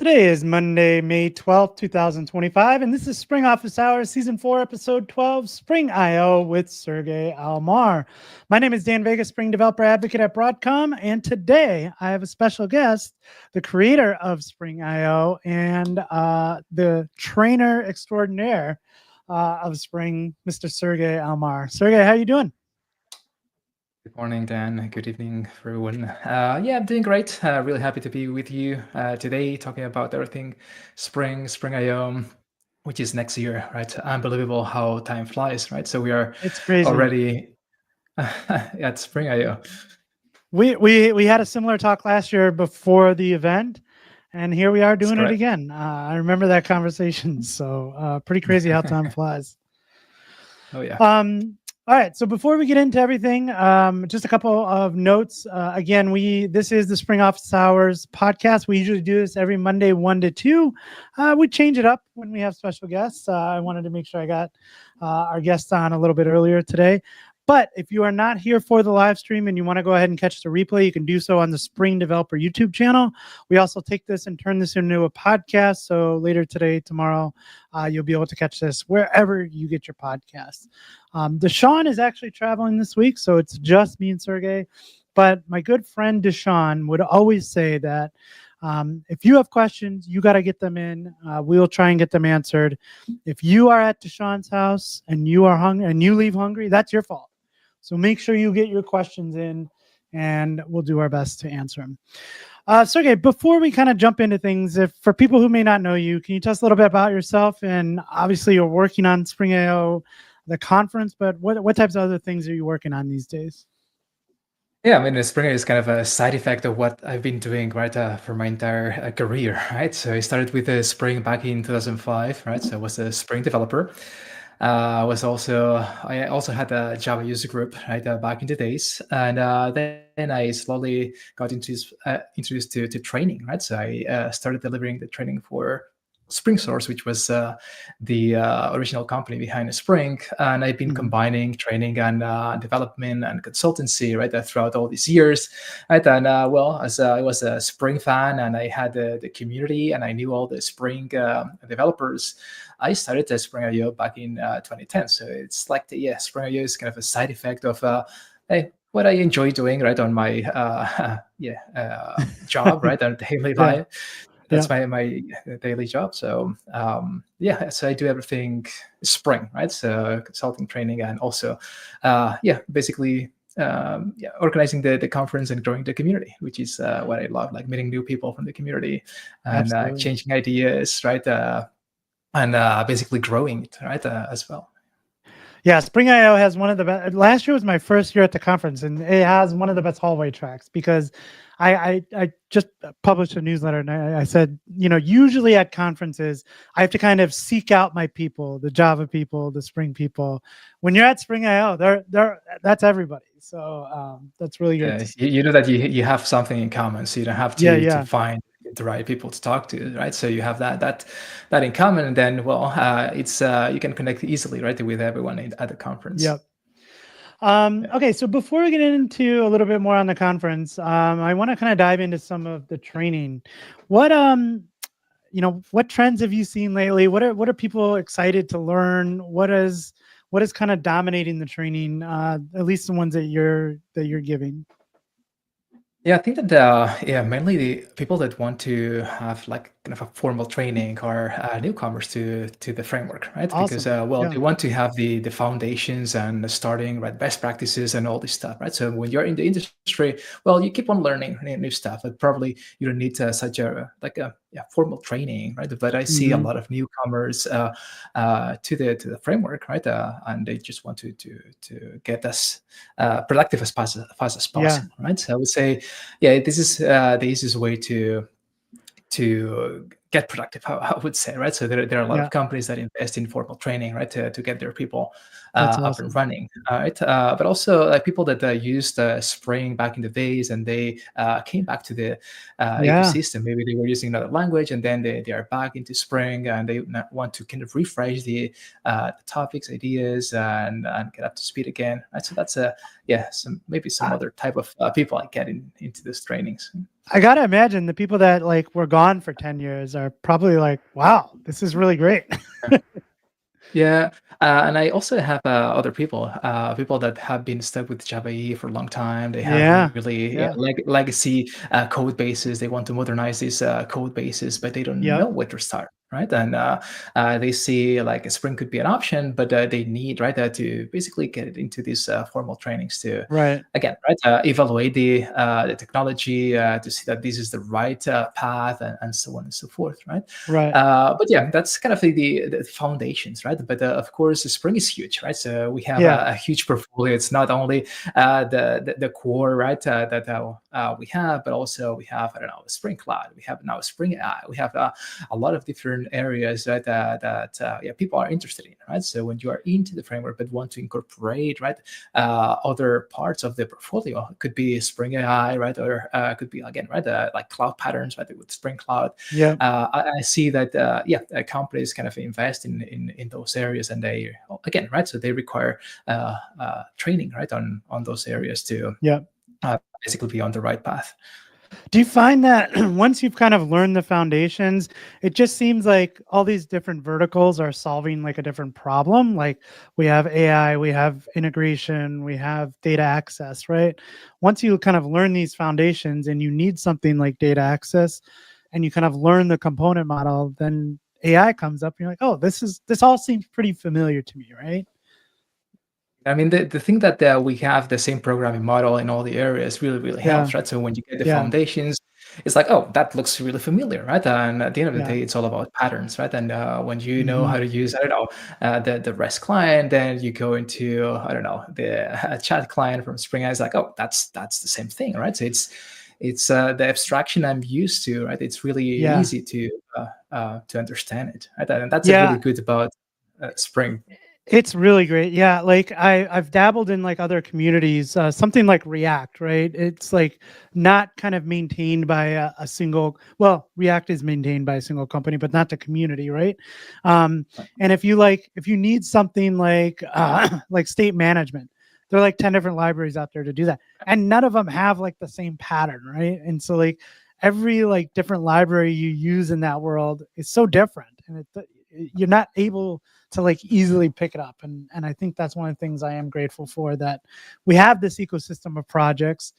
Today is Monday, May 12th, 2025, and this is Spring Office Hours, Season 4, Episode 12, Spring I.O. with Sergi Almar. My name is Dan Vega, Spring Developer Advocate at Broadcom, and today I have a special guest, the creator of Spring I.O. and the trainer extraordinaire of Spring, Mr. Sergi Almar. Sergey, how you doing? Good morning, Dan. Good evening, everyone. Yeah, I'm doing great. Really happy to be with you today, talking about everything Spring IO, which is next year, right? Unbelievable how time flies, right? So we are It's crazy. already at Spring IO. We had a similar talk last year before the event, and here we are That's doing it correct. again. I remember that conversation, so pretty crazy how time flies. Oh yeah. All right, so before we get into everything, just a couple of notes. Again, this is the Spring Office Hours podcast. We usually do this every Monday, 1 to 2. We change it up when we have special guests. I wanted to make sure I got our guests on a little bit earlier today. But if you are not here for the live stream and you want to go ahead and catch the replay, you can do so on the Spring Developer YouTube channel. We also take this and turn this into a podcast. So later today, tomorrow, you'll be able to catch this wherever you get your podcasts. Deshaun is actually traveling this week, so it's just me and Sergey. But my good friend Deshaun would always say that if you have questions, you got to get them in. We'll try and get them answered. If you are at Deshaun's house and you are hungry and you leave hungry, that's your fault. So make sure you get your questions in, and we'll do our best to answer them. Sergey, before we kind of jump into things, for people who may not know you, can you tell us a little bit about yourself? And obviously, you're working on Spring I.O., the conference, but what types of other things are you working on these days? Yeah, I mean, the Springer is kind of a side effect of what I've been doing, right, for my entire career, right? So I started with Spring back in 2005, right? So I was a Spring developer. I also had a Java user group, right, back in the days, and then I slowly got introduced to training, right? So I started delivering the training for Spring Source, which was the original company behind Spring, and I've been combining training and development and consultancy, right, throughout all these years, right? And as I was a Spring fan and I had the community and I knew all the Spring developers, I started Spring IO back in 2010. So it's like Spring IO is kind of a side effect of what I enjoy doing, right, on my job, right, on daily Yeah. life. That's my daily job. So so I do everything Spring, right? So consulting, training, and also basically organizing the conference and growing the community, which is what I love, like meeting new people from the community and changing ideas, right? And basically growing it, right, as well. Yeah, Spring I.O. has one of the best. Last year was my first year at the conference, and it has one of the best hallway tracks because I just published a newsletter and I said, usually at conferences, I have to kind of seek out my people, the Java people, the Spring people. When you're at Spring I.O., that's everybody. So that's really good. Yeah, you know that you have something in common, so you don't have to find the right people to talk to, right? So you have that in common, and then it's you can connect easily, right, with everyone at the conference. Yep. Okay, so before we get into a little bit more on the conference, I want to kind of dive into some of the training. What what trends have you seen lately? What are people excited to learn? What is kind of dominating the training? At least the ones that you're giving. Yeah, I think that mainly the people that want to have like kind of a formal training are newcomers to the framework, right? Because Awesome. they want to have the foundations and the starting right best practices and all this stuff, right? So when you're in the industry, you keep on learning new stuff, but probably you don't need such a formal training, right? But I see a lot of newcomers to the framework, right? And they just want to get as productive as fast as possible, right? So I would say, this is the easiest way to get productive, I would say, right? So there are a lot Yeah, of companies that invest in formal training, right, to get their people that's up and awesome. running, right? But also like people that used Spring back in the days, and they came back to the Yeah, ecosystem. Maybe they were using another language, and then they are back into Spring, and they want to kind of refresh the topics, ideas, and get up to speed again. Right? So that's some I, other type of people I get into these trainings. I gotta imagine the people that like were gone for 10 years are probably like, wow, this is really great. Yeah, and I also have other people that have been stuck with Java EE for a long time. They have Yeah, really yeah, legacy code bases. They want to modernize these code bases, but they don't yep, know where to start, right? And they see like a Spring could be an option, but they need right to basically get it into these formal trainings to right, again right evaluate the technology to see that this is the right path and so on and so forth, right? right. But yeah, that's kind of the foundations, right? But of course, Spring is huge, right? So we have Yeah, a huge portfolio. It's not only the core, right, that we have, but also we have, I don't know, Spring Cloud. We have now Spring AI. We have a lot of different areas right, that people are interested in, right? So when you are into the framework but want to incorporate, right, other parts of the portfolio, it could be Spring AI, right, or could be again, right, like cloud patterns, right, with Spring Cloud. yeah. I see that companies kind of invest in those areas, and they again right, so they require training right on those areas to Yeah. basically be on the right path. Do you find that once you've kind of learned the foundations, it just seems like all these different verticals are solving like a different problem? Like we have AI, we have integration, we have data access, right? Once you kind of learn these foundations and you need something like data access and you kind of learn the component model, then AI comes up and you're like, oh, this all seems pretty familiar to me, right? I mean, the thing that we have the same programming model in all the areas really Yeah. helps, right? So when you get the Yeah. foundations, it's like, oh, that looks really familiar, right? And at the end of the Yeah. day, it's all about patterns, right? And when you know Hmm. how to use, I don't know, the REST client, then you go into, I don't know, the chat client from Spring. It's like, oh, that's the same thing, right? So it's the abstraction I'm used to, right? It's really Yeah. easy to understand it, right? And that's a really Yeah. good about Spring. It's really great. Yeah, like I've dabbled in like other communities, something like React, right? It's like not kind of maintained by a single. Well, React is maintained by a single company, but not the community, right? And if you need something like like state management, there are like 10 different libraries out there to do that, and none of them have like the same pattern, right? And so like every like different library you use in that world is so different, and you're not able to like easily pick it up. And I think that's one of the things I am grateful for, that we have this ecosystem of projects.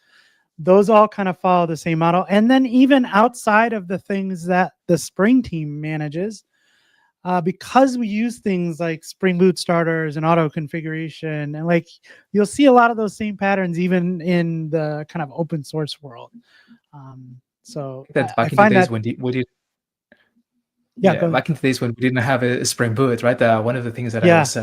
Those all kind of follow the same model. And then even outside of the things that the Spring team manages, because we use things like Spring Boot starters and auto configuration, and like you'll see a lot of those same patterns even in the kind of open source world. So That I back in the find days that, when we did yeah, Yeah, go ahead. back in the days when we didn't have a Spring Boot, right? One of the things that I Yeah, was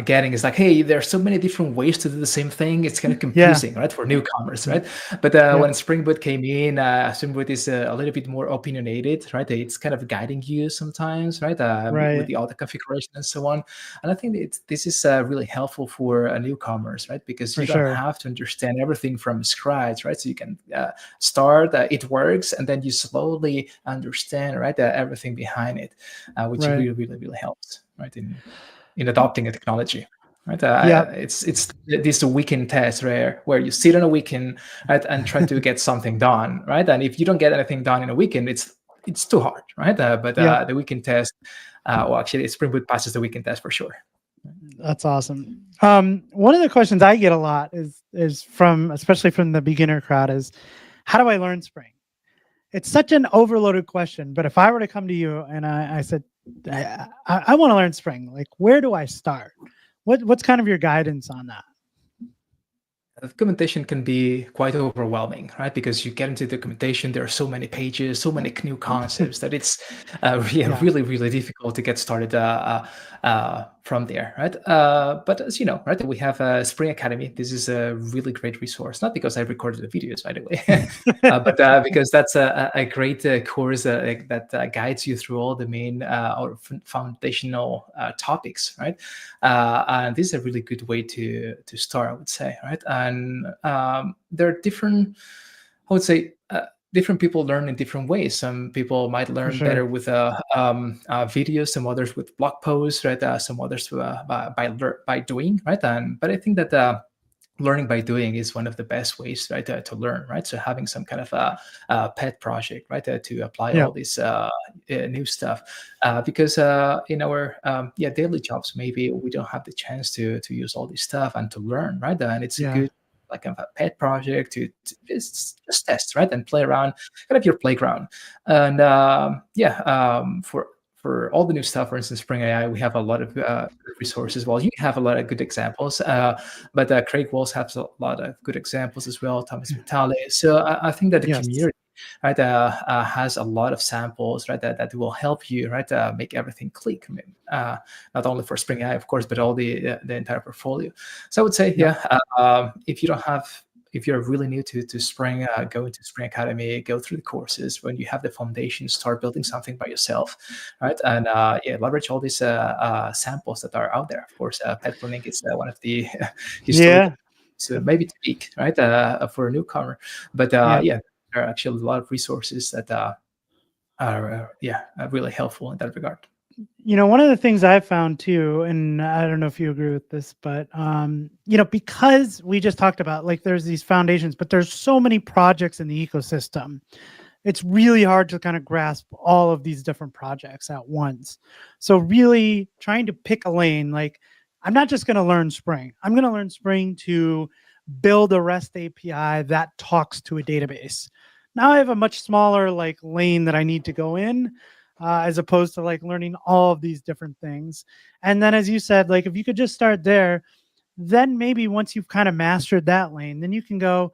getting is like, hey, there are so many different ways to do the same thing. It's kind of yeah, confusing, right, for newcomers, yeah, right? But yeah, when Spring Boot came in, Spring Boot is a little bit more opinionated, right? It's kind of guiding you sometimes, right, with right, the auto configuration and so on. And I think this is really helpful for newcomers, right? Because for you don't sure. have to understand everything from scratch, right? So you can start, it works, and then you slowly understand, right, everything behind it, which Right. really helps, right, in adopting a technology. Right, Yeah. it's this weekend test where you sit on a weekend, right, and try to get something done, right. And if you don't get anything done in a weekend, it's too hard, right. But Yep. the weekend test, well, actually, Spring Boot passes the weekend test for sure. That's awesome. One of the questions I get a lot is from, especially from the beginner crowd, is how do I learn Spring? It's such an overloaded question, but if I were to come to you and I said, I want to learn Spring, like where do I start? What's kind of your guidance on that? documentation can be quite overwhelming, right? Because you get into documentation, there are so many pages, so many new concepts that it's Yeah, really, really difficult to get started from there, right? But as you know, right, we have Spring Academy. This is a really great resource, not because I recorded the videos, by the way, but because that's a great course that guides you through all the main or foundational topics, right? And this is a really good way to start, I would say, right? And there are different, I would say, different people learn in different ways. Some people might for learn sure. better with videos, some others with blog posts, right? Some others by doing, right? And but I think that learning by doing is one of the best ways, right, to learn, right? So having some kind of a pet project, right, to apply Yeah, all this new stuff, because in our daily jobs, maybe we don't have the chance to use all this stuff and to learn, right? And it's a yeah, good like a pet project to just test, right, and play around, kind of your playground. And for all the new stuff, for instance, Spring AI, we have a lot of good resources. Well, you have a lot of good examples. But Craig Walls has a lot of good examples as well, Thomas Vitale. So I think that the yes, community, right, has a lot of samples, right, that will help you, right, make everything click. I mean, not only for Spring AI, of course, but all the entire portfolio. So I would say, yeah, if you don't have if you're really new to Spring, go into Spring Academy, go through the courses. When you have the foundation, start building something by yourself, right? And leverage all these samples that are out there. Of course, pet pruning is one of the historical, yeah, so maybe to peak, right, for a newcomer. But yeah. there are actually a lot of resources that are really helpful in that regard. One of the things I've found too, and I don't know if you agree with this, but because we just talked about like there's these foundations, but there's so many projects in the ecosystem. It's really hard to kind of grasp all of these different projects at once. So really trying to pick a lane, like I'm not just going to learn Spring. I'm going to learn Spring to build a REST API that talks to a database. Now I have a much smaller like lane that I need to go in, as opposed to like learning all of these different things. And then, as you said, like if you could just start there, then maybe once you've kind of mastered that lane, then you can go,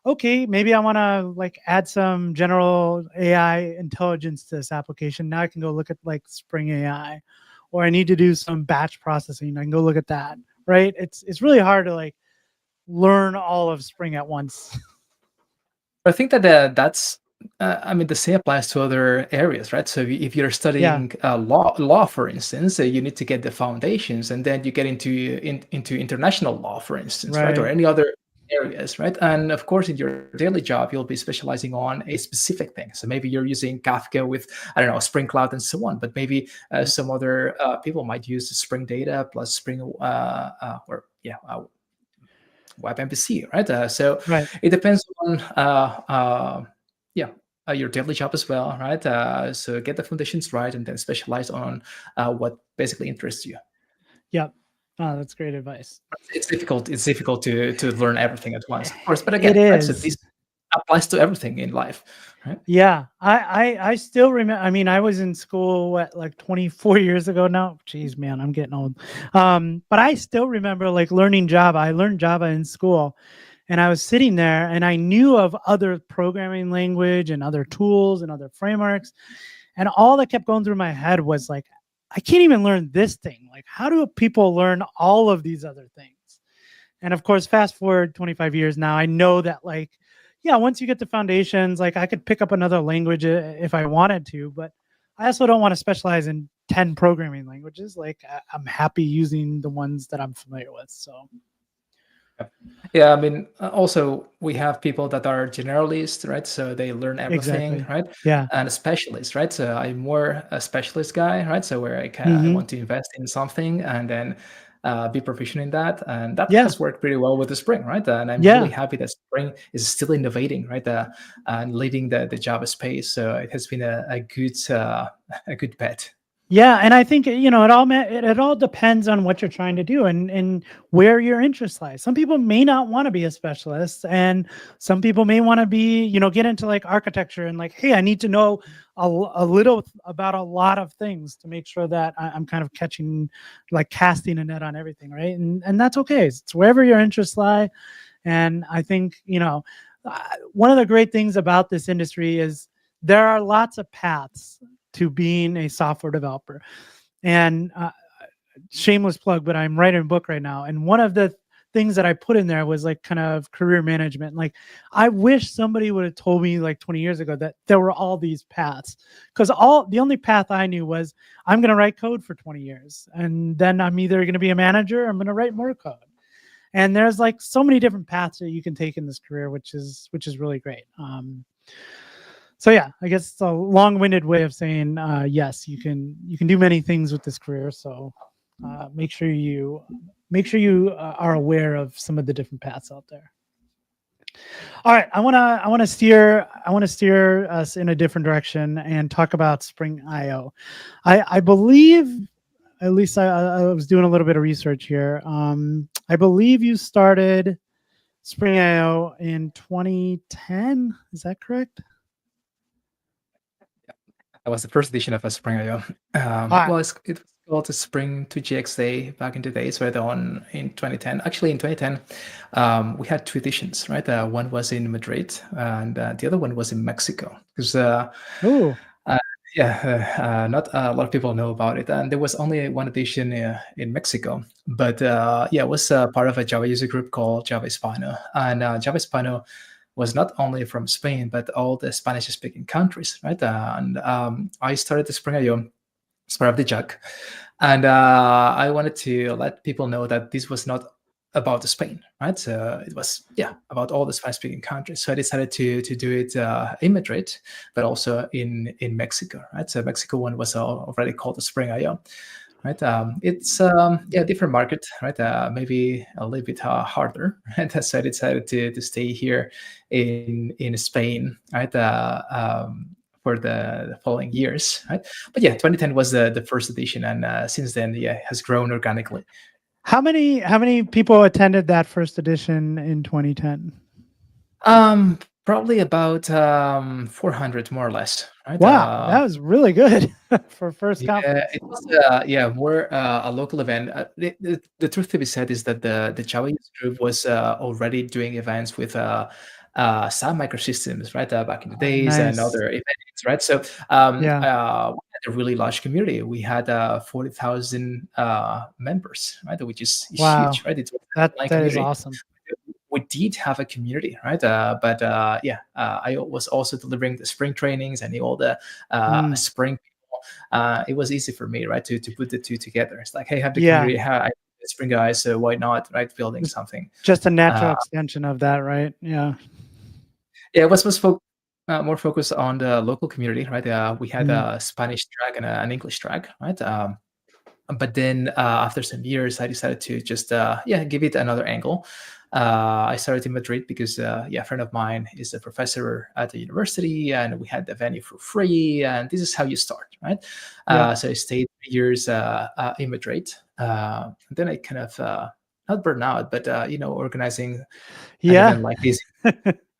okay, maybe I want to like add some general AI intelligence to this application. Now I can go look at like Spring AI, or I need to do some batch processing. I can go look at that. Right? It's really hard to like learn all of Spring at once. I think that I mean, the same applies to other areas, right? So if you're Yeah. studying law, for instance, you need to get the foundations, and then you get into international law, for instance, right, or Right. any other areas, right? And of course, in your daily job, you'll be specializing on a specific thing. So maybe you're using Kafka with, I don't know, Spring Cloud and so on. But maybe Yeah. some other people might use Spring Data plus Spring WebMVC, right? So Right. it depends on yeah your daily job as well, right? So get the foundations right, and then specialize on what basically interests you. Yep. Oh, that's great advice. It's difficult. It's difficult to learn everything at once, of course. But It again, right? So is. this applies to everything in life, right? Yeah, I still remember. I mean, I was in school what like 24 years ago now. Jeez, man, I'm getting old. But I still remember like learning Java. I learned Java in school, and I was sitting there, and I knew of other programming language and other tools and other frameworks, and all that kept going through my head was like, I can't even learn this thing. Like, how do people learn all of these other things? And of course, fast forward 25 years now, I know that like, yeah, once you get the foundations, like I could pick up another language if I wanted to, but I also don't want to specialize in 10 programming languages. Like I'm happy using the ones that I'm familiar with. So Yeah, I mean, also we have people that are generalists, right? So they learn everything, exactly. right? Yeah. And specialists, right? So I'm more a specialist guy, right? So where I Hmm. want to invest in something and then be proficient in that, and that Yeah. has worked pretty well with the Spring, right? And I'm really Yeah. happy that Spring is still innovating, right? And leading the Java space. So it has been a good bet. Yeah, and I think it all depends on what you're trying to do and where your interest lies. Some people may not want to be a specialist, and some people may want to be get into like architecture and like, hey, I need to know a little about a lot of things to make sure that I'm kind of catching, like casting a net on everything, right? And that's okay. It's wherever your interests lie, And I think, one of the great things about this industry is there are lots of paths to being a software developer. And shameless plug, but I'm writing a book right now. And one of the things that I put in there was like kind of career management. Like, I wish somebody would have told me like 20 years ago that there were all these paths, because the only path I knew was I'm going to write code for 20 years. And then I'm either going to be a manager or I'm going to write more code. And there's like so many different paths that you can take in this career, which is really great. So yeah, I guess it's a long-winded way of saying yes, you can do many things with this career. So make sure you are aware of some of the different paths out there. All right, I want to steer us in a different direction and talk about Spring IO. I believe, at least I was doing a little bit of research here. I believe you started Spring IO in 2010. Is that correct? That was the first edition of a Spring IO. Well, it was called the Spring 2GXA back in the days, right? In 2010. Actually, in 2010, we had two editions, right? One was in Madrid, and the other one was in Mexico. Because not a lot of people know about it, and there was only one edition in Mexico. But it was part of a Java user group called Java Hispano, and Java Hispano was not only from Spain, but all the Spanish-speaking countries, right? And I started the Spring IO as part of the JAC, and I wanted to let people know that this was not about Spain, right? So it was, about all the Spanish-speaking countries. So I decided to do it in Madrid, but also in Mexico, right? So Mexico one was already called the Spring IO. Right, it's different market, right? Maybe a little bit harder, right? So I decided to stay here in Spain, right? For the following years, right? But 2010 was the first edition, and since then, it has grown organically. How many people attended that first edition in 2010? Probably about 400, more or less, right? Wow, that was really good for first conference. It was we're a local event. The truth to be said is that the Java user group was already doing events with Sun Microsystems, right? Back in the days, and Nice. other events, right? So we had a really large community. We had 40,000 members, right? Which is huge, right? It's that is awesome. We did have a community, right? But I was also delivering the Spring trainings. I knew all the Spring people. It was easy for me, right, to put the two together. It's like, hey, have the community, I the Spring guys, so why not, right, building something? Just a natural extension of that, right? Yeah. Yeah, it was more focused on the local community, right? We had a Spanish track and an English track, right? But then after some years, I decided to just give it another angle. I started in Madrid because a friend of mine is a professor at the university, and we had the venue for free. And this is how you start, right? So I stayed 3 years in Madrid. And then I kind of not burn out, but organizing an event like this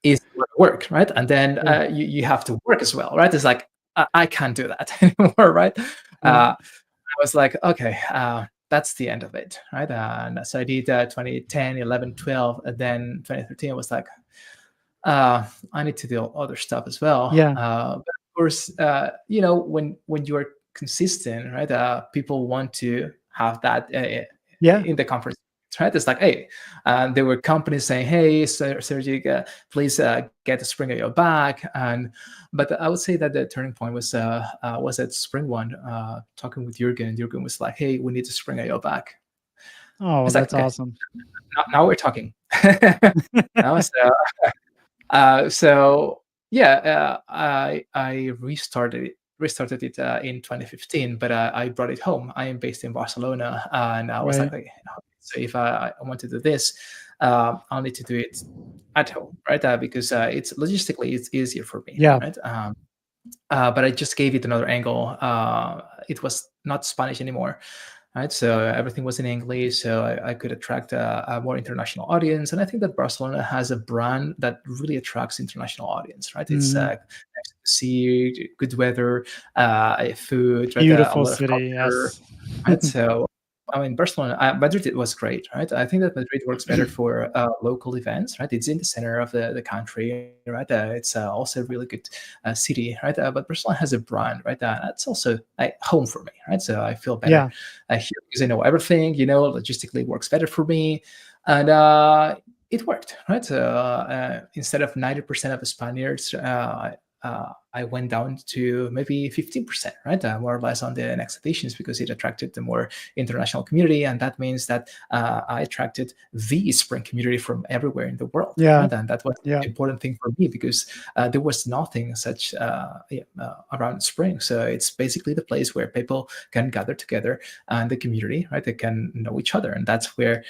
is work, right? And then you have to work as well, right? It's like I can't do that anymore, right? I was like, okay, that's the end of it, right? And so I did 2010, 11, 12, and then 2013, I was like, I need to do other stuff as well. Yeah. But of course, when you are consistent, right? People want to have that in the conference. Right? It's like, hey, there were companies saying, hey, Sergi, please get the Spring IO back. But I would say that the turning point was at Spring One, talking with Jürgen, and Jürgen was like, hey, we need the Spring IO back. Oh, that's like, awesome. Now we're talking. I restarted it in 2015, but I brought it home. I am based in Barcelona, and I was like, so if I want to do this, I'll need to do it at home, right? Because it's logistically it's easier for me, right? But I just gave it another angle. It was not Spanish anymore, right? So everything was in English, so I could attract a more international audience. And I think that Barcelona has a brand that really attracts international audience, right? It's nice to see, good weather, food, right? Beautiful city, yes. Right? So I mean, Barcelona, Madrid, it was great, right? I think that Madrid works better for local events, right? It's in the center of the country, right? It's also a really good city, right? But Barcelona has a brand, right? That's also home for me, right? So I feel better Yeah. here because I know everything, logistically works better for me. And it worked, right? So instead of 90% of the Spaniards, I went down to maybe 15%, right? More or less on the next editions because it attracted the more international community. And that means that I attracted the Spring community from everywhere in the world, Yeah. right? And that was Yeah. an important thing for me because there was nothing such around Spring. So it's basically the place where people can gather together and the community, right? They can know each other. And that's where,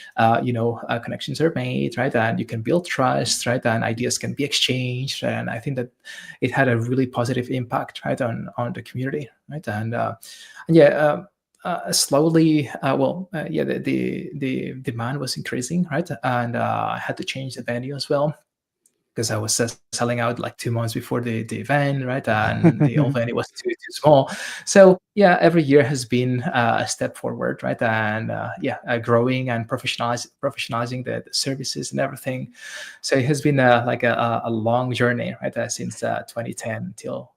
connections are made, right? And you can build trust, right? And ideas can be exchanged. And I think that it had a really positive impact, right, on the community, right? And yeah, slowly, the demand was increasing, right? And I had to change the venue as well because I was selling out like 2 months before the event, right? And the old venue was too small. So yeah, every year has been a step forward, right? And growing and professionalizing the services and everything. So it has been like a long journey, right? Since 2010 till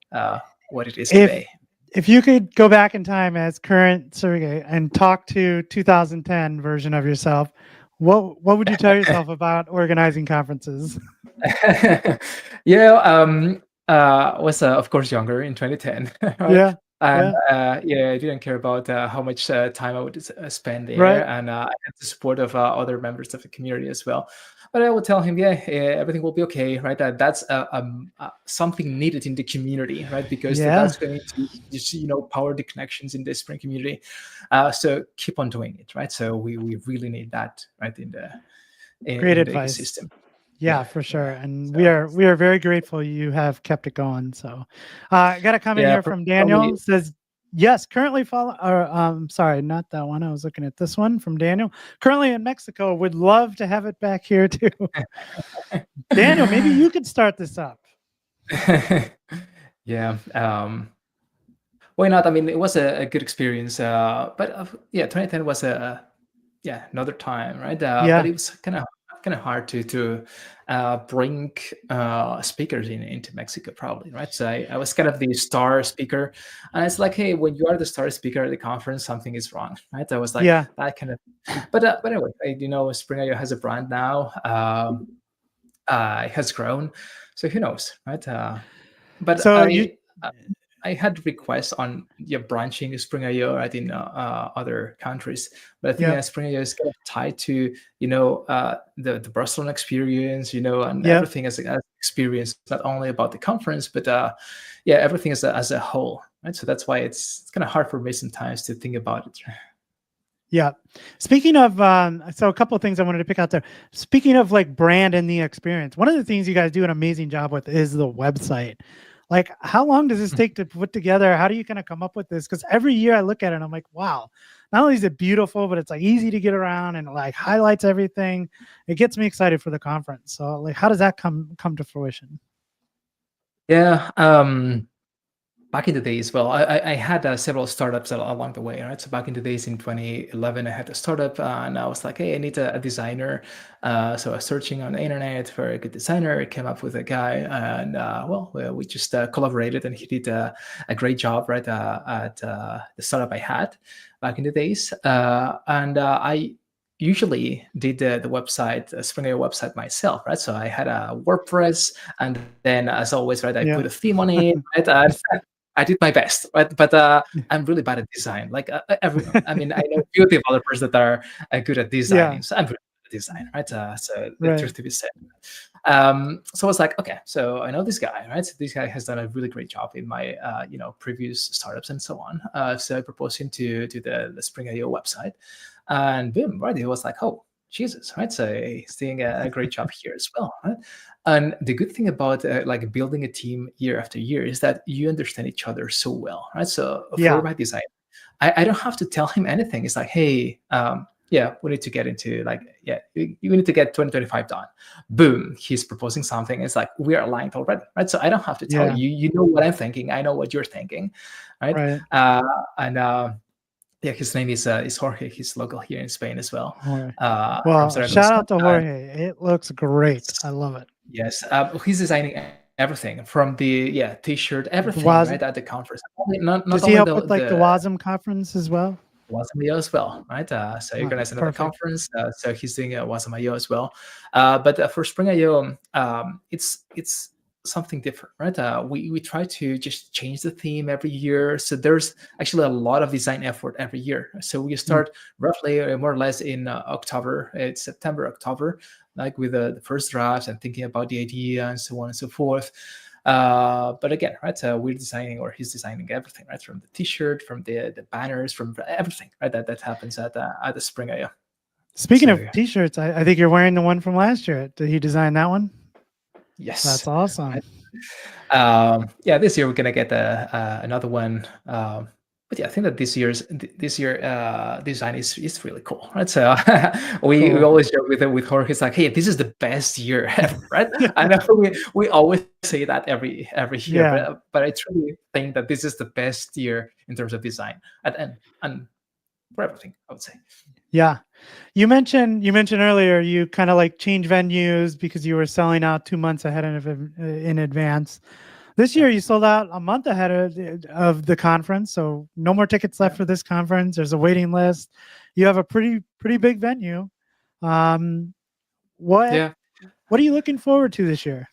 what it is if today. if you could go back in time as current Sergey and talk to 2010 version of yourself, what would you tell yourself about organizing conferences? Yeah, was of course younger in 2010, right? Yeah. And Yeah. yeah, I didn't care about how much time I would spend there, Right. and I had the support of other members of the community as well. But I would tell him, yeah, everything will be okay, right? That's something needed in the community, right? Because Yeah. that's going to just power the connections in the Spring community. So keep on doing it, right? So we really need that, right, in the Great in the advice. ecosystem. Yeah, Yeah, for yeah. sure. And So we are very grateful you have kept it going. So I got a comment yeah, here from probably. Daniel. Says yes, currently follow or sorry, not that one. I was looking at this one from Daniel. Currently in Mexico, would love to have it back here too. Daniel, maybe you could start this up. Yeah. Why not? I mean, it was a good experience. But yeah, 2010 was another time, right? But Yeah. it was kind of hard to bring speakers into Mexico, probably, right? So I was kind of the star speaker, and it's like, hey, when you are the star speaker at the conference, something is wrong, right? I was like Yeah. that kind of. But anyway, Spring.io has a brand now. It has grown, so who knows, right? But So you I had requests on branching Spring.io right in other countries, but I think yep. Spring.io is kind of tied to the Barcelona experience, and Yep. everything as an experience, not only about the conference, but yeah, everything as a whole, right? So that's why it's kind of hard for me sometimes to think about it. Yeah. Speaking of, so a couple of things I wanted to pick out there. Speaking of like brand and the experience, one of the things you guys do an amazing job with is the website. Like, how long does this take to put together? How do you kind of come up with this? Because every year I look at it and I'm like, wow, not only is it beautiful, but it's like easy to get around and like highlights everything. It gets me excited for the conference. So like, how does that come to fruition? Yeah. Back in the days, well, I had several startups along the way, right? So back in the days in 2011, I had a startup, and I was like, hey, I need a designer. So I was searching on the internet for a good designer. I came up with a guy, and we just collaborated, and he did a great job, right, at the startup I had back in the days. And I usually did the website, Spring.io website myself, right? So I had a WordPress, and then, as always, right, I Yeah. put a theme on it, right? I did my best, right? But I'm really bad at design. Like everyone, I mean, I know a few developers that are good at Yeah. designing, so I'm really good at design, right? So the Right. truth to be said. So I was like, okay, so I know this guy, right? So this guy has done a really great job in my previous startups and so on. So I proposed him to the Spring.io website, and boom, right? He was like, oh, Jesus, right? So he's doing a great job here as well, right? And the good thing about like building a team year after year is that you understand each other so well, right? So for Yeah. my design, I don't have to tell him anything. It's like, hey, yeah, we need to get into like, yeah, you need to get 2025 done. Boom, he's proposing something. It's like we are aligned already, right? So I don't have to tell Yeah. you. You know what I'm thinking. I know what you're thinking, right? Right. And Yeah, his name is Jorge. He's local here in Spain as well, Jorge. from Well, shout Zaragoza. out to Jorge. It looks great. Yes, I love it. yes. He's designing everything from the T-shirt, The everything Was right at the conference. Not Does he only help with like the the WASM conference as well? Wasamayo as well, right? So you organize another Perfect. conference. So he's doing Wasamayo as well. But for Spring IO, it's something different, right? We try to just change the theme every year. So there's actually a lot of design effort every year. So we Mm. start roughly more or less in October. It's September, October, like with the first drafts and thinking about the idea and so on and so forth. But again, right? We're designing, or he's designing everything, right? From the T-shirt, from the banners, from everything, right? That happens at the Spring IO. Speaking So of t-shirts, I think you're wearing the one from last year. Did he design that one? That's yes, awesome. right? Yeah, this year we're gonna get another one. But yeah, I think that this year design is really cool, right? So we Cool. always joke with Jorge. It's like, hey, this is the best year ever, right? I know we always say that every year, Yeah. but I truly think that this is the best year in terms of design and for everything, I would say. Yeah. You mentioned earlier you kind of like change venues because you were selling out 2 months ahead in advance. This Yeah, year you sold out a month ahead of the conference, so no more tickets left yeah, for this conference. There's a waiting list. You have a pretty big venue. Um, what yeah. what are you looking forward to this year?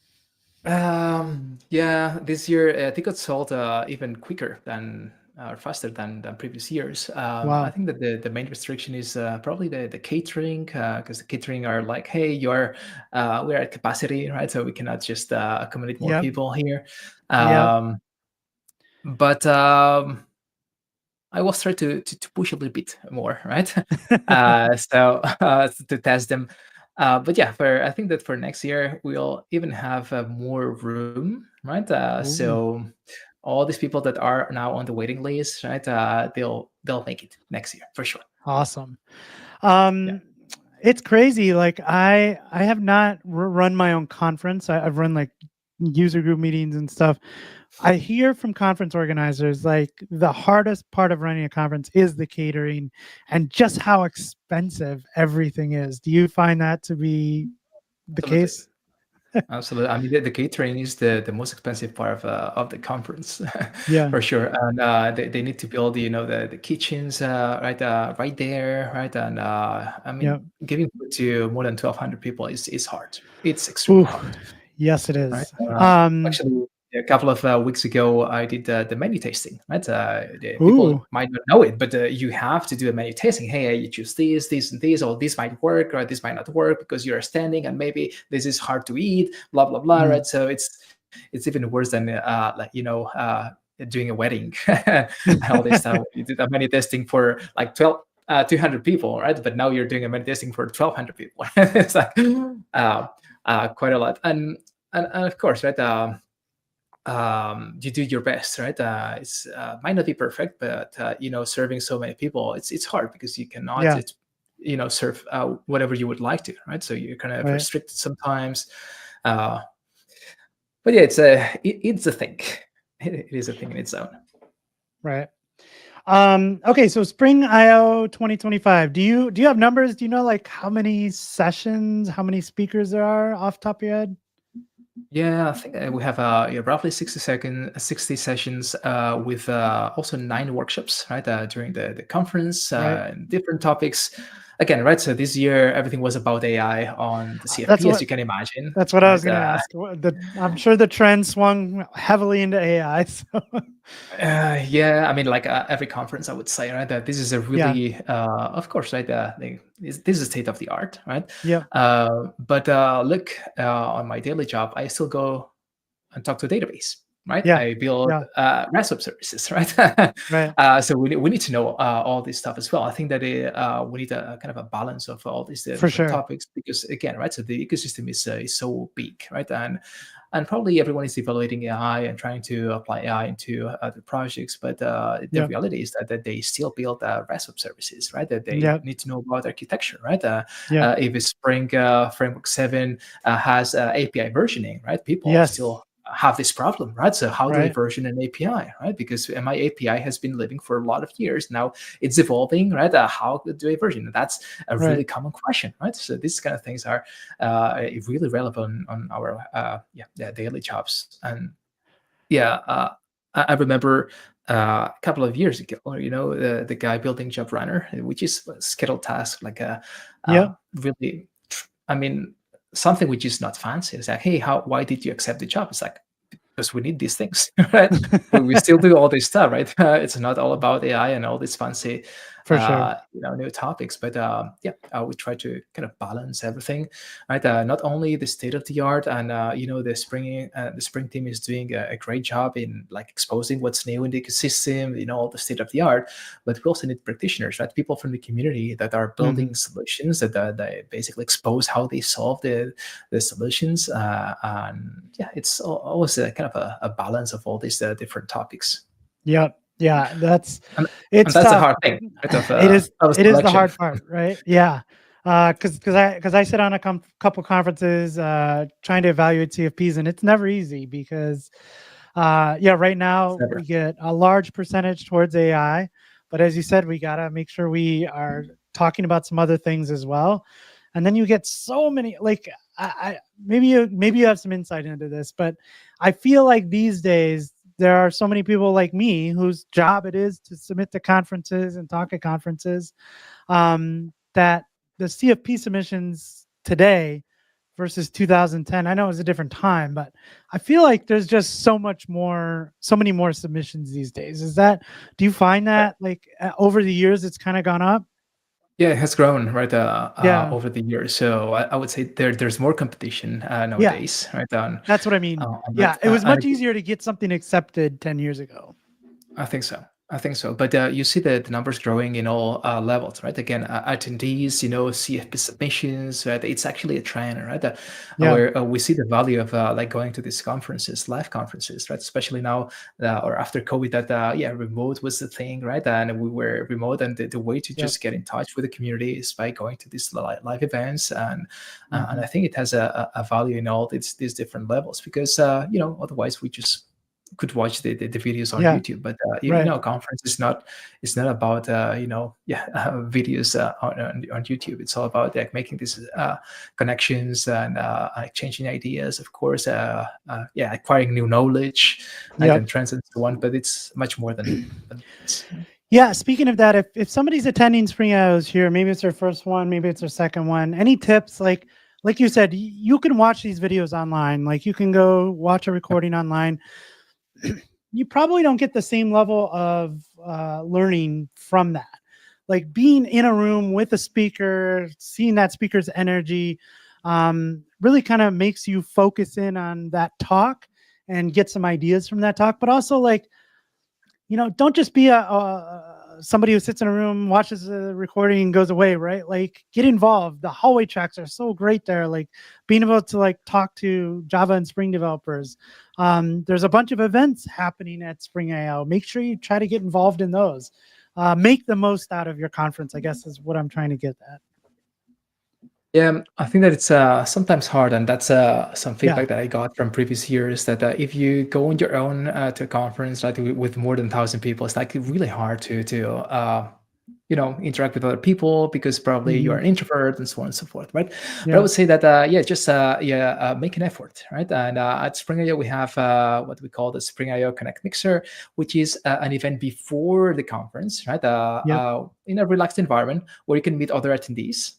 Yeah, this year tickets sold even quicker than or faster than previous years. I Wow. think that the main restriction is probably the catering, because the catering are like, hey, we're at capacity, right? So we cannot just accommodate more Yep. people here. Yep. Um, but I was trying to push a little bit more, right? So to test them. But yeah, for I think that for next year we'll even have more room, right? Ooh, So all these people that are now on the waiting list, right? They'll make it next year for sure. awesome. Yeah, Um, it's crazy. Like I have not run my own conference. I've run like user group meetings and stuff. I hear from conference organizers like the hardest part of running a conference is the catering and just how expensive everything is. Do you find that to be the absolutely. case? Absolutely. I mean, the catering is the most expensive part of the conference, Yeah. for sure. And they need to build, the kitchens right there, right? And I Yeah. mean, giving food to more than 1,200 people is hard. It's extremely Ooh, hard, yes, it right? is. Um, Actually, a couple of weeks ago, I did the menu tasting, right? The people ooh, might not know it, but you have to do a menu tasting. Hey, you choose this, and this, or this might work, or this might not work because you're standing, and maybe this is hard to eat, blah blah blah, mm. right? So it's even worse than doing a wedding and all this stuff. You did a menu testing for like 200 people, right? But now you're doing a menu testing for 1,200 people. It's like quite a lot, and of course, right? You do your best, right? It's might not be perfect, but serving so many people, it's hard because you cannot, Yeah, serve whatever you would like to, right? So you're kind of right, restricted sometimes. Uh, but yeah, it's a thing. It is a thing in its own. right. Okay, so Spring IO 2025. Do you have numbers? Do you know like how many sessions, how many speakers there are off the top of your head? Yeah, I think we have yeah, roughly 60 sessions with also 9 workshops, right, during the conference, Right. and different topics. Again, right, so this year everything was about AI on the That's CFP, as what you can imagine, that's what I was right? gonna ask. I'm sure the trend swung heavily into AI. So Yeah, I mean, like every conference, I would say, right, that this is a yeah, really, of course, right, this is state of the art, right? yep, But look, on my daily job, I still go and talk to a database, right? yeah, I build yeah, REST web services, right? right, So we need to know all this stuff as well. I think that we need a kind of a balance of all these for different sure. topics because, again, right? So the ecosystem is so big, right? And probably everyone is evaluating AI and trying to apply AI into the projects, but the Yep, reality is that they still build REST web services, right? That they yep, need to know about architecture, right? yep, If a Spring Framework 7 has API versioning, right? People yes, still have this problem, right? So how do I Right. version an API, right? Because my API has been living for a lot of years now. It's evolving, right? How do I version it? That's a really Right. common question, right? So these kind of things are really relevant on our daily jobs. And yeah, I remember a couple of years ago, the guy building Job Runner, which is a scheduled task, like Yep. really, I mean, something which is not fancy. It's like, hey, why did you accept the job? It's like, because we need these things, right? But we still do all this stuff, right? It's not all about AI and all these fancy, For sure. new topics. But we try to kind of balance everything, right? Not only the state of the art, and the Spring team is doing a great job in like exposing what's new in the ecosystem, all the state of the art, but we also need practitioners, right? People from the community that are Hmm. building solutions that they basically expose how they solve the solutions. And yeah, it's always a kind of a balance of all these different topics. Yep. Yeah. And, and It's that's the tough. hard thing, right? It is. Of a It is the selection. hard part, right? Yeah. Because I sit on a couple conferences trying to evaluate CFPs, and it's never easy because yeah, right It's now we never. get a large percentage towards AI, but as you said, we gotta make sure we are talking about some other things as well. And then you get so many like I maybe you have some insight into this, but I feel like these days there are so many people like me whose job it is to submit to conferences and talk at conferences, that the CFP submissions today versus 2010, I know it was a different time, but I feel like there's just so many more submissions these days. Do you find that like over the years it's kind of gone up? Yeah, it has grown, right, Yeah. over the years. So I would say there's more competition Yeah. nowadays, right, That's what I mean. on Yeah. that. It was And much easier to get something accepted 10 years ago. I think so. I think so. But you see the numbers growing in all levels, right? Again, attendees, CFP submissions, right? It's actually a trend, right? Yeah. Where we see the value of like going to these conferences, live conferences, right? Especially now or after COVID, that remote was the thing, right? And we were remote, and the way to Yep. just get in touch with the community is by going to these live events, and Hmm. I think it has a value in all these different levels, because otherwise we just could watch the videos on Yeah. YouTube. But Right. conference is not, it's not about videos on YouTube. It's all about like making these connections and exchanging ideas, of course, acquiring new knowledge, right, Yep. and trends and so on. But it's much more than this. Yeah, speaking of that, if somebody's attending Spring IOs here, maybe it's their first one, maybe it's their second one. Any tips? Like you said, you can watch these videos online. Like you can go watch a recording online. You probably don't get the same level of learning from that. Like being in a room with a speaker, seeing that speaker's energy, really kind of makes you focus in on that talk and get some ideas from that talk. But also, like, don't just be a somebody who sits in a room, watches the recording, and goes away, right? Like, get involved. The hallway tracks are so great there. Like, being able to like talk to Java and Spring developers. There's a bunch of events happening at Spring IO. Make sure you try to get involved in those. Make the most out of your conference, I guess, is what I'm trying to get at. Yeah, I think that it's sometimes hard, and that's some Yeah. feedback that I got from previous years, that if you go on your own to a conference like with more than 1,000 people, it's like really hard to interact with other people, because probably you Hmm. are an introvert and so on and so forth, right? But I Yeah. would say that just make an effort, right? And at Spring IO we have what we call the Spring IO Connect Mixer, which is an event before the conference, right? Yep. In a relaxed environment where you can meet other attendees,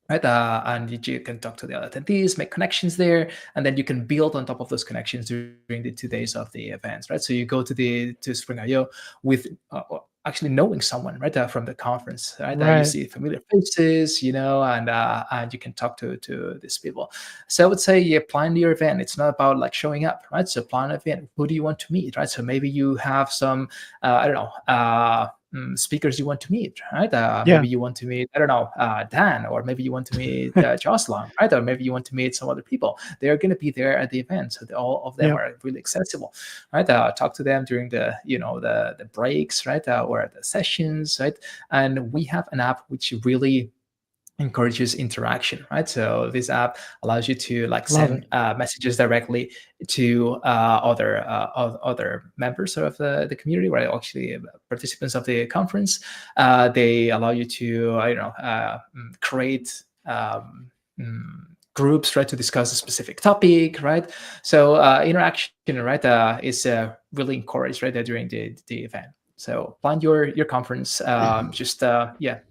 right? And you can talk to the other attendees, make connections there, and then you can build on top of those connections during the 2 days of the events, right? So you go to Spring IO with actually knowing someone, right, from the conference, right? You Right. see familiar faces, and you can talk to these people. So I would say, yeah, plan your event. It's not about like showing up, right? So plan an event. Who do you want to meet, right? So maybe you have some, I don't know. Speakers you want to meet, right? Yeah. Maybe you want to meet, I don't know, Dan, or maybe you want to meet Jocelyn, right? Or maybe you want to meet some other people. They're going to be there at the event, so all of them Yep. are really accessible, right? Talk to them during the breaks, right, or the sessions, right? And we have an app which really encourages interaction, right? So this app allows you to like Love it. send messages directly to other members of the community, right? Actually, participants of the conference. They allow you to, I don't know, create groups, right, to discuss a specific topic, right? So interaction, right, is really encouraged, right, during the event. So plan your conference. Just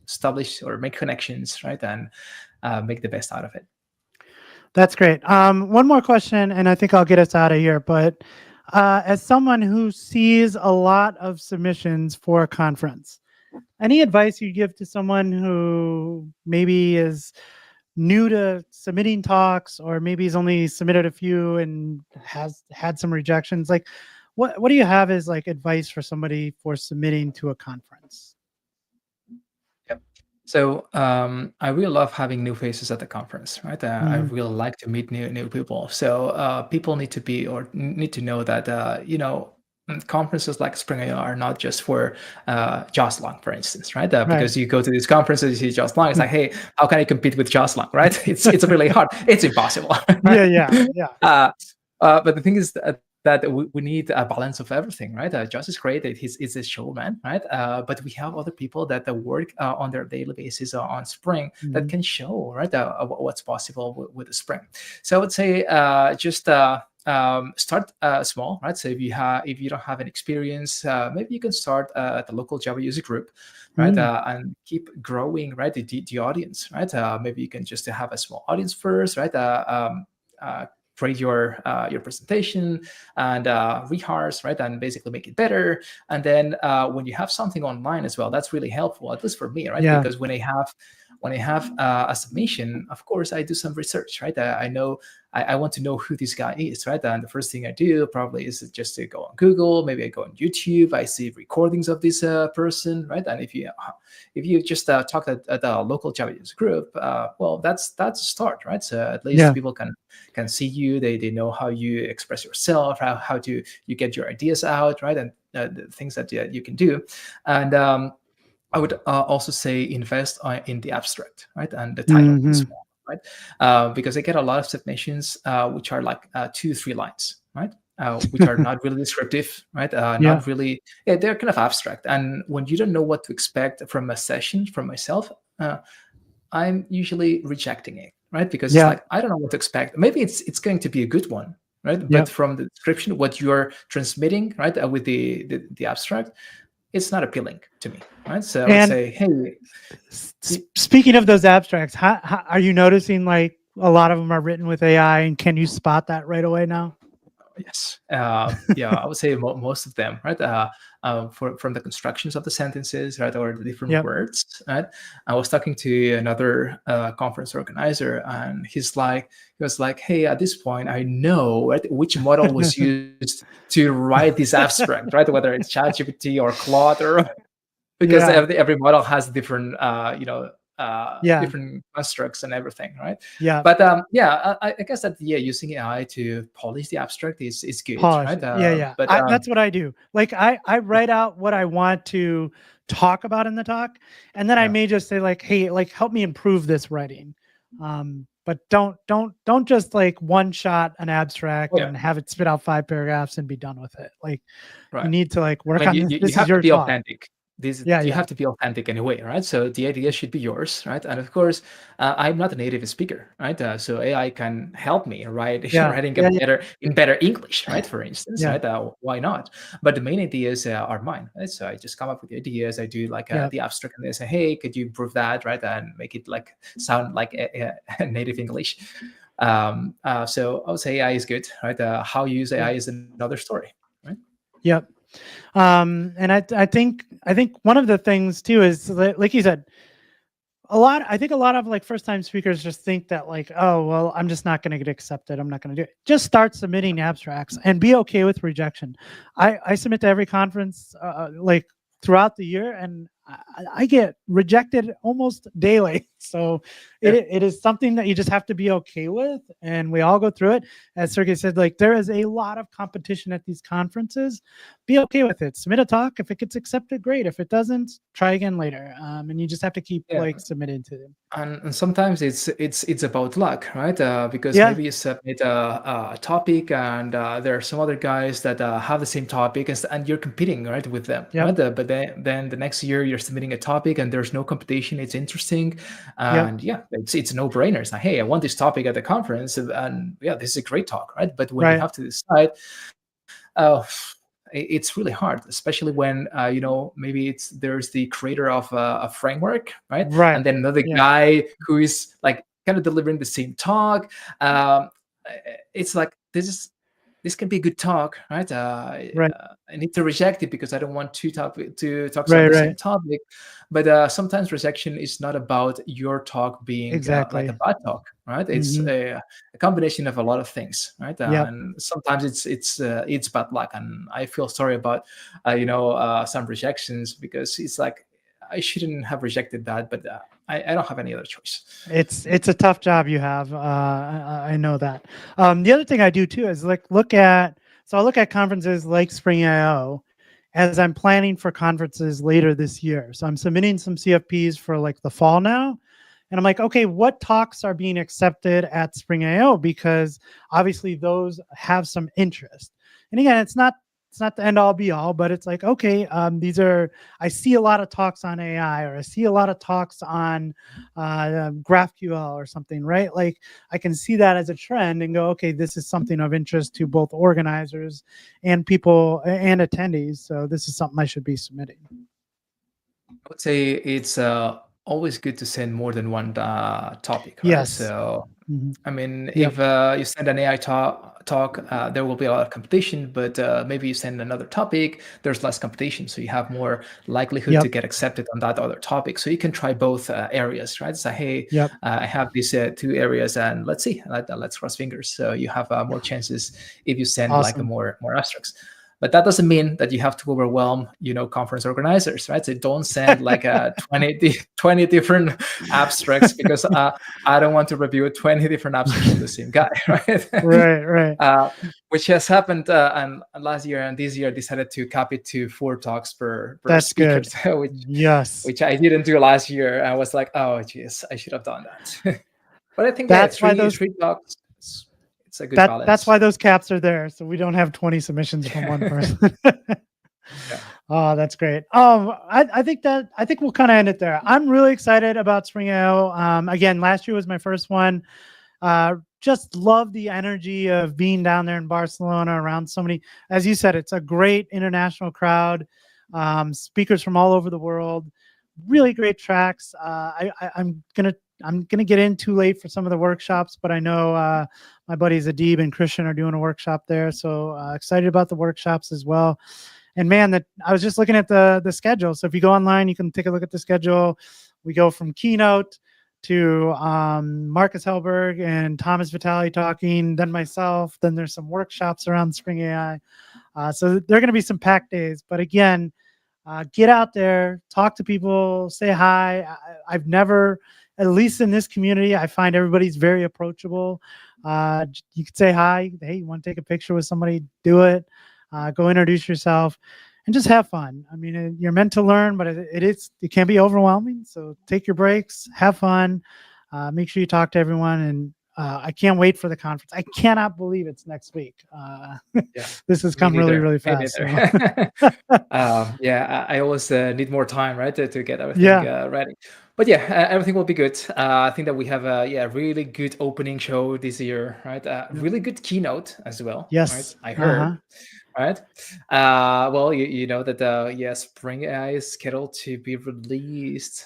establish or make connections, right, and make the best out of it. That's great. One more question, and I think I'll get us out of here. But as someone who sees a lot of submissions for a conference, any advice you give to someone who maybe is new to submitting talks, or maybe he's only submitted a few and has had some rejections? Like, what do you have as like advice for somebody for submitting to a conference? Yep. So I really love having new faces at the conference, right? I Mhm. really like to meet new people. So people need to be or need to know that conferences like Spring AI are not just for Joss Long, for instance, right? Right. Because you go to these conferences, you see Joss Long, it's like, hey, how can I compete with Joss Long, right? It's really hard. It's impossible. Yeah, yeah, yeah, uh, but the thing is that we need a balance of everything, right? Josh is great; he's a showman, right? But we have other people that work on their daily basis on Spring that Mhm. can show, right, what's possible with the Spring. So I would say just start small, right? So if you don't have an experience, maybe you can start at the local Java user group, right? Mm. And keep growing, right? The audience, right? Maybe you can just have a small audience first, right? Create your presentation and rehearse, right, and basically make it better. And then when you have something online as well, that's really helpful, at least for me, right? Yeah. Because when I have a submission, of course, I do some research, right? I know I want to know who this guy is, right? And the first thing I do probably is just to go on Google. Maybe I go on YouTube. I see recordings of this person, right? And if you just talk at a local Java user group, well, that's a start, right? So at least Yeah. people can see you. They know how you express yourself, how do you get your ideas out, right? And the things that you can do. And I would also say invest in the abstract, right, and the title Hmm. small, right, because I get a lot of submissions which are like 2-3 lines, right, which are not really descriptive, right, Yeah. not really, yeah, they're kind of abstract. And when you don't know what to expect from a session, from myself, I'm usually rejecting it, right, because it's Yeah. like I don't know what to expect. Maybe it's going to be a good one, right, Yeah. but from the description, what you're transmitting, right, with the abstract, it's not appealing to me, right? So I would And say, hey, speaking of those abstracts, how are you noticing like a lot of them are written with AI, and can you spot that right away now? yes, yeah, I would say most of them, right? From the constructions of the sentences, right, or the different Yep. words, right? I was talking to another conference organizer, and he was like, hey, at this point, I know, right, which model was used to write this abstract, right? Whether it's ChatGPT or Claude or because Yeah. every model has different Yeah. different constructs and everything, right? Yeah. But yeah, I guess that, yeah, using AI to polish the abstract is good, Polish right? it. Yeah. Yeah. But That's what I do. Like I write out what I want to talk about in the talk, and then I yeah, may just say like, hey, like help me improve this writing. But don't just like one shot an oh abstract yeah, and have it spit out 5 paragraphs and be done with it. Like you right. need to like I work mean, on this. you This is have to your be talk. authentic. This Yeah. You Yeah. have to be authentic anyway, right? So the idea should be yours, right? And of course, I'm not a native speaker, right? So AI can help me Yeah. writing a Yeah. Yeah. better English, right? For instance, Yeah. right? Why not? But the main ideas are mine, right? So I just come up with the ideas. I do like Yeah. the abstract, and they say, hey, could you improve that, right? And make it like sound like a native English. So I would say AI is good, right? How you use AI is another story, right? Yep. And I think one of the things too is like you said, I think a lot of like first time speakers just think that like, oh well, I'm just not going to get accepted, I'm not going to do it. Just start submitting abstracts and be okay with rejection. I submit to every conference like throughout the year, and I get rejected almost daily. So Yeah. it is something that you just have to be okay with, and we all go through it. As Sergey said, like there is a lot of competition at these conferences. Be okay with it. Submit a talk. If it gets accepted, great. If it doesn't, try again later. And you just have to keep Yeah. like submitting to them. And sometimes it's about luck, right? Because Yeah. maybe you submit a topic, and there are some other guys that have the same topic, and you're competing, right, with them, Yep. right? But then the next year you're submitting a topic, and there's no competition. It's interesting, Yep. and yeah, it's a no-brainer. It's like, hey, I want this topic at the conference, and yeah, this is a great talk, right? But when you Right. have to decide, uh, it's really hard, especially when maybe there's the creator of a framework, right, and Right. then another Yeah. guy who is like kind of delivering the same talk. It's like this can be a good talk, right? Right. I need to reject it because I don't want two talks on Right. the Right. same topic. But sometimes rejection is not about your talk being like a Exactly. bad talk, right? It's Hmm. a combination of a lot of things, right? Yep. And sometimes it's bad luck, and I feel sorry about some rejections, because it's like I shouldn't have rejected that, but I don't have any other choice. It's a tough job you have. I know that. The other thing I do too is like look at. So I look at conferences like Spring IO as I'm planning for conferences later this year. So I'm submitting some CFPs for like the fall now. And I'm like, okay, what talks are being accepted at Spring IO? Because obviously those have some interest. And again, it's not the end all be all, but it's like, okay, these are, I see a lot of talks on AI, or I see a lot of talks on GraphQL or something, right? Like I can see that as a trend and go, okay, this is something of interest to both organizers and people and attendees. So this is something I should be submitting. I would say it's always good to send more than one topic, right? Yes. So Mhm. I mean, Yep. if you send an AI talk, there will be a lot of competition. But maybe you send another topic, there's less competition, so you have more likelihood to Yep. get accepted on that other topic. So you can try both areas, right? So hey, Yep. I have these two areas, and let's see, let's cross fingers. So you have more chances if you send like a Awesome. more abstracts. But that doesn't mean that you have to overwhelm, conference organizers, right? So don't send like 20 different abstracts, because I don't want to review 20 different abstracts from the same guy, right? Right. Right. Which has happened, and last year and this year decided to cap it to 4 talks per That's speaker, good. so Yes. which I didn't do last year. I was like, oh, geez, I should have done that. But I think, yeah, That's why three talks, it's a good that's balance. why those caps are there, so we don't have 20 submissions from one person. Yeah. Oh, that's great. I think we'll kind of end it there. I'm really excited about Spring IO. Again, last year was my first one. Just love the energy of being down there in Barcelona around so many. As you said, it's a great international crowd. Speakers from all over the world. Really great tracks. I'm gonna get in too late for some of the workshops, but I know my buddies Adib and Christian are doing a workshop there, so excited about the workshops as well. And man, that I was just looking at the schedule. So if you go online, you can take a look at the schedule. We go from keynote to Marcus Helberg and Thomas Vitale talking, then myself. Then there's some workshops around Spring AI. So there are going to be some packed days. But again, get out there, talk to people, say hi. I've never, at least in this community, I find everybody's very approachable. You could say hi. Hey, you want to take a picture with somebody? Do it. Go introduce yourself, and just have fun. I mean, you're meant to learn, but it can be overwhelming. So take your breaks, have fun, make sure you talk to everyone, and I can't wait for the conference. I cannot believe it's next week. Yeah, This has me come really, neither. really Me fast. So neither. Yeah, I always need more time, right, to get everything yeah, ready. But yeah, everything will be good. I think that we have a really good opening show this year, right? yep. Really good keynote as well, right? Yes, I heard, uh-huh. right? Well, you know that yeah, Spring AI is scheduled to be released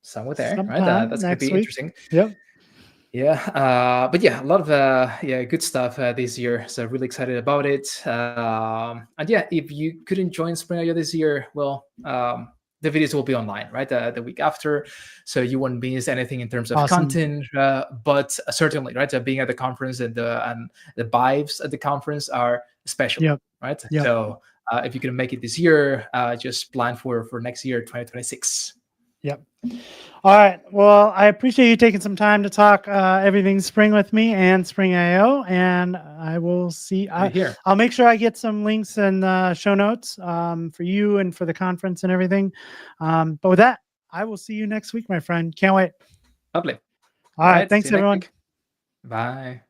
somewhere there, right? Sometime That's gonna next be week. interesting. Yep, Yeah, but yeah, a lot of yeah, good stuff this year. So really excited about it. And yeah, if you couldn't join Spring IO this year, well, the videos will be online, right? The week after, so you won't miss anything in terms of awesome. content. But certainly, right, being at the conference and the vibes at the conference are special, Yep, right? yep. So if you can make it this year, just plan for next year, 2026. Yep. All right. Well, I appreciate you taking some time to talk everything Spring with me and Spring IO, and I will see. Here. I'll make sure I get some links and show notes for you and for the conference and everything. But with that, I will see you next week, my friend. Can't wait. Lovely. All right. See Thanks, you next everyone. week. Bye.